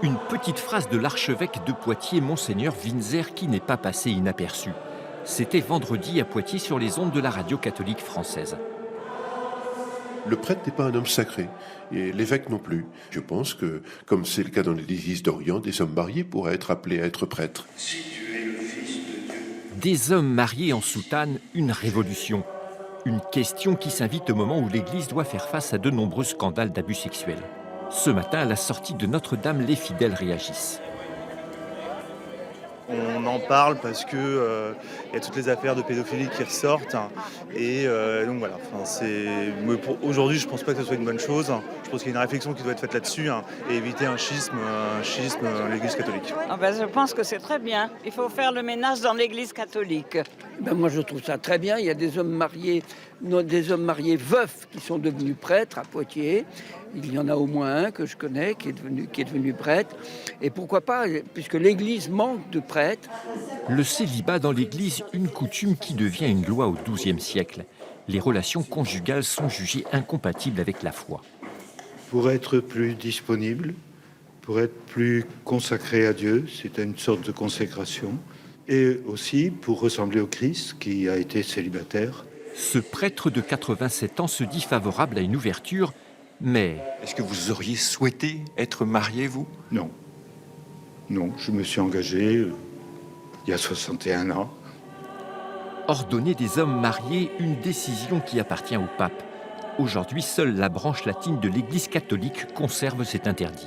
Une petite phrase de l'archevêque de Poitiers, Monseigneur Winzer, qui n'est pas passée inaperçue. C'était vendredi à Poitiers sur les ondes de la radio catholique française. Le prêtre n'est pas un homme sacré, et l'évêque non plus. Je pense que, comme c'est le cas dans l'Église d'Orient, des hommes mariés pourraient être appelés à être prêtres. Si tu es le Fils de Dieu. Des hommes mariés en soutane, une révolution. Une question qui s'invite au moment où l'Église doit faire face à de nombreux scandales d'abus sexuels. Ce matin, à la sortie de Notre-Dame, les fidèles réagissent. On en parle parce que y a toutes les affaires de pédophilie qui ressortent. Et donc voilà, aujourd'hui, je ne pense pas que ce soit une bonne chose. Je pense qu'il y a une réflexion qui doit être faite là-dessus et éviter un schisme dans l'Église catholique. Je pense que c'est très bien. Il faut faire le ménage dans l'Église catholique. Moi, je trouve ça très bien. Il y a des hommes mariés veufs qui sont devenus prêtres à Poitiers. Il y en a au moins un que je connais qui est devenu prêtre. Et pourquoi pas, puisque l'Église manque de prêtres. Le célibat dans l'Église, une coutume qui devient une loi au XIIe siècle. Les relations conjugales sont jugées incompatibles avec la foi. Pour être plus disponible, pour être plus consacré à Dieu, c'est une sorte de consécration. Et aussi pour ressembler au Christ qui a été célibataire. Ce prêtre de 87 ans se dit favorable à une ouverture, mais... Est-ce que vous auriez souhaité être marié, vous ? Non. Non, je me suis engagé il y a 61 ans. Ordonner des hommes mariés, une décision qui appartient au pape. Aujourd'hui, seule la branche latine de l'Église catholique conserve cet interdit.